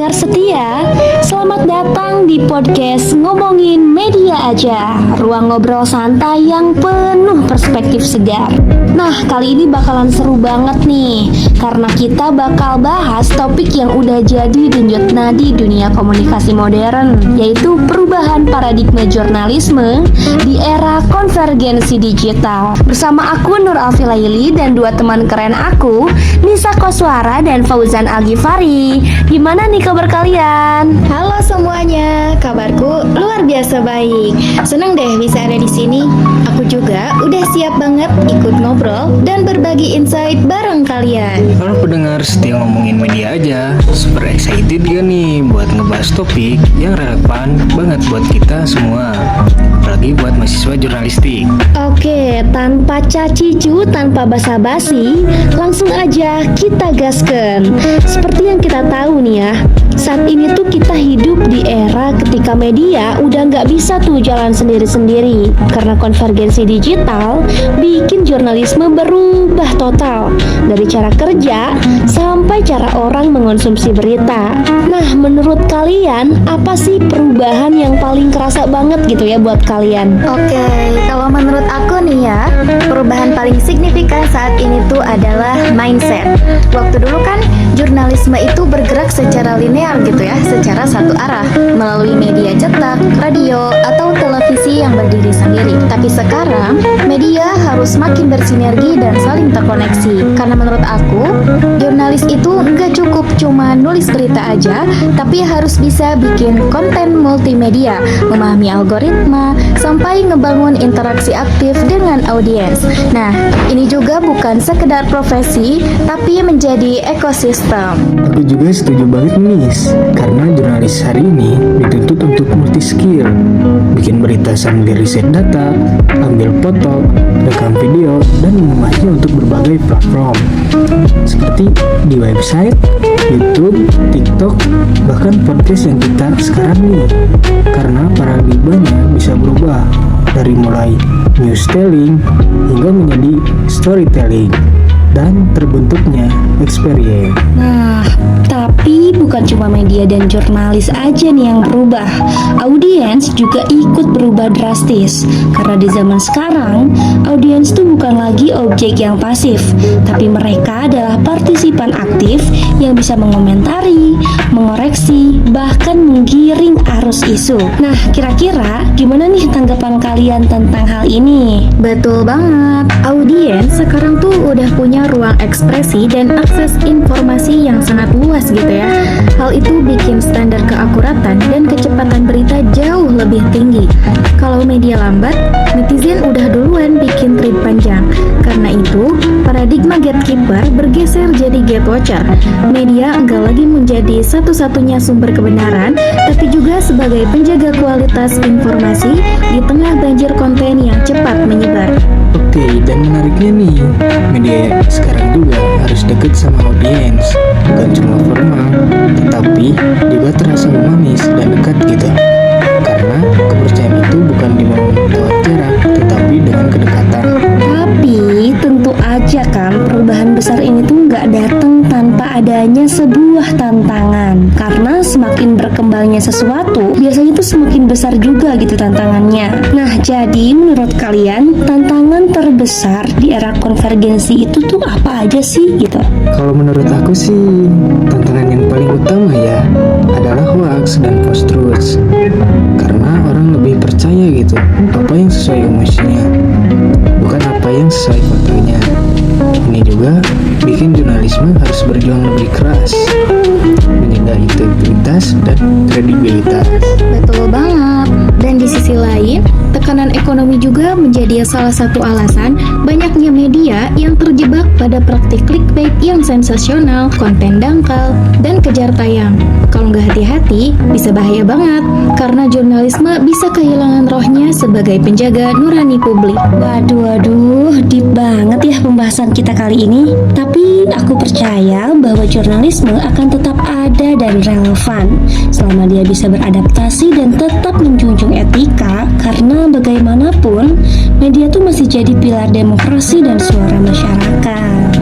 pendengar setia, selamat datang di podcast Ngomongin Media Aja, ruang ngobrol santai yang penuh perspektif segar. Nah, kali ini bakalan seru banget nih, karena kita bakal bahas topik yang udah jadi denyut nadi dunia komunikasi modern, yaitu perubahan paradigma jurnalisme di era konvergensi digital. Bersama aku Nur Alfi Laili dan dua teman keren aku, Nisa Koswara dan Fauzan Al-Ghifari. Gimana nih kabar kalian? Halo semuanya, kabarku luar biasa baik. Seneng deh bisa ada di sini. Aku juga udah siap banget ikut ngobrol dan berbagi insight bareng kalian. Kalau pendengar setia ngomongin media aja, super excited gak nih buat ngebahas topik yang relevan banget buat kita semua, apalagi buat mahasiswa jurnalistik. Oke, tanpa cacicu, tanpa basa-basi, langsung aja kita gasken. Seperti yang kita tahu nih ya, saat ini tuh kita hidup di era ketika media udah nggak bisa tuh jalan sendiri-sendiri, karena konvergensi digital bikin jurnalisme berubah total, dari cara kerja sampai cara orang mengonsumsi berita. Nah, menurut kalian apa sih perubahan yang paling kerasa banget gitu ya buat kalian? Oke, kalau menurut aku nih ya, perubahan paling signifikan saat ini tuh adalah mindset. Waktu dulu kan jurnalisme itu bergerak secara linear gitu ya, secara satu arah, melalui media cetak, radio, atau televisi yang berdiri sendiri. Tapi sekarang, media harus makin bersinergi dan saling terkoneksi. Karena menurut aku, jurnalis itu nggak cukup cuma nulis berita aja, tapi harus bisa bikin konten multimedia, memahami algoritma, sampai ngebangun interaksi aktif dengan audiens. Nah, ini juga bukan sekedar profesi, tapi menjadi ekosistem. Aku juga setuju banget nih, karena jurnalis hari ini dituntut untuk multi skill, bikin berita sambil riset data, ambil foto, rekam video, dan mengumumkannya untuk berbagai platform seperti di website, YouTube, TikTok, bahkan podcast yang kita sekarang nih. Karena paradigmanya bisa berubah dari mulai news telling hingga menjadi storytelling dan terbentuknya experience. Nah, tapi bukan cuma media dan jurnalis aja nih yang berubah. Audiens juga ikut berubah drastis. Karena di zaman sekarang, audiens tuh bukan lagi objek yang pasif, tapi mereka adalah partisipan aktif yang bisa mengomentari, mengoreksi, bahkan menggiring arus isu. Nah, kira-kira gimana nih tanggapan kalian tentang hal ini? Betul banget. Audiens sekarang tuh udah punya ruang ekspresi dan akses informasi yang sangat luas gitu ya. Hal itu bikin standar keakuratan dan kecepatan berita jauh lebih tinggi. Kalau media lambat, netizen udah duluan bikin tweet panjang. Karena itu, paradigma gatekeeper bergeser jadi gate watcher. Media enggak lagi menjadi satu-satunya sumber kebenaran, tapi juga sebagai penjaga kualitas informasi di tengah banjir konten yang cepat menyebar. Oke, dan menariknya nih, media sekarang juga harus deket sama audiens, bukan cuma formal, tetapi juga terasa humanis dan dekat gitu. Karena kepercayaan itu bukan dibangun lewat jarak, tetapi dengan kedekatan. Tapi tentu aja kan perubahan besar ini tuh nggak datang tanpa adanya sebuah tantangan. Karena semakin berkembangnya sesuatu, biasanya tuh semakin besar juga gitu tantangannya. Nah, jadi menurut kalian tantangan terbesar di era konvergensi itu tuh apa aja sih gitu? Kalau menurut aku sih, tantangan yang paling utama ya adalah hoax dan post-truth. Karena orang lebih percaya gitu apa yang sesuai emosinya, bukan apa yang sesuai fotonya. Ini juga bikin jurnalisme harus berjuang lebih keras, menjaga integritas dan kredibilitas. Betul banget. Dan di sisi lain, tekanan ekonomi juga menjadi salah satu alasan banyaknya media yang terjebak pada praktik clickbait yang sensasional, konten dangkal, dan kejar tayang. Kalau nggak hati-hati, bisa bahaya banget, karena jurnalisme bisa kehilangan rohnya sebagai penjaga nurani publik. Waduh, deep banget ya pembahasan kita kali ini. Tapi aku percaya bahwa jurnalisme akan tetap ada dan relevan selama dia bisa beradaptasi dan tetap menjunjung etika, karena bagaimanapun media tuh masih jadi pilar demokrasi dan suara masyarakat.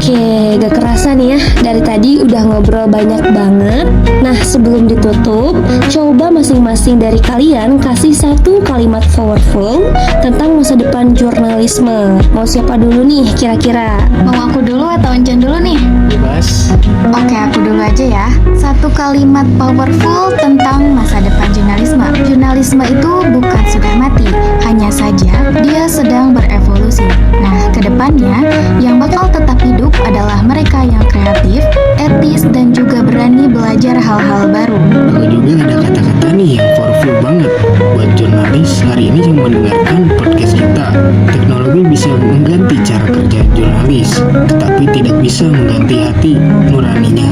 Oke, gak kerasa nih ya, dari tadi udah ngobrol banyak banget. Nah, sebelum ditutup, coba masing-masing dari kalian kasih satu kalimat powerful tentang masa depan jurnalisme. Mau siapa dulu nih kira-kira? Mau aku dulu atau Encen dulu nih? Bebas. Oke, aku dulu aja ya. Satu kalimat powerful tentang masa depan jurnalisme. Jurnalisme itu bukan sudah mati, hanya saja dia sedang berevolusi. Nah, kedepannya yang bakal tetap hidup adalah mereka yang kreatif, etis, dan juga berani belajar hal-hal baru. Aku juga ada kata-kata nih yang powerful banget buat jurnalis hari ini yang mendengarkan podcast kita. Teknologi bisa mengganti cara kerja jurnalis, tetapi tidak bisa mengganti hati nuraninya.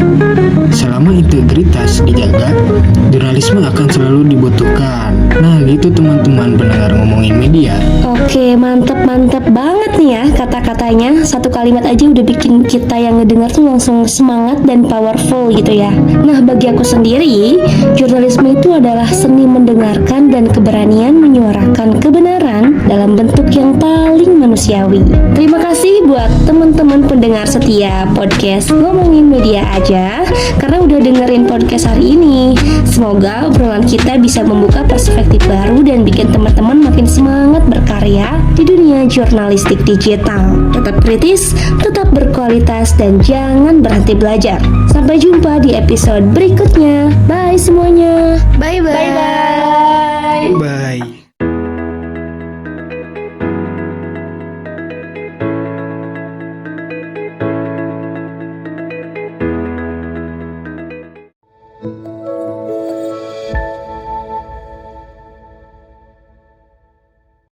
Selama integritas dijaga, jurnalisme akan selalu dibutuhkan. Nah gitu teman-teman pendengar ngomongin media. Oke, mantep banget nih ya kata-katanya. Satu kalimat aja udah bikin kita yang ngedengar tuh langsung semangat dan powerful gitu ya. Nah, bagi aku sendiri, jurnalisme itu adalah seni mendengarkan dan keberanian menyuarakan kebenaran dalam bentuk yang paling manusiawi. Terima kasih buat teman-teman pendengar setia podcast Ngomongin Media Aja karena udah dengerin podcast hari ini. Semoga obrolan kita bisa membuka perspektif baru dan bikin teman-teman makin semangat berkarya di dunia jurnalistik digital. Tetap kritis, tetap berkualitas, dan jangan berhenti belajar. Sampai jumpa di episode berikutnya. Bye semuanya. Bye-bye.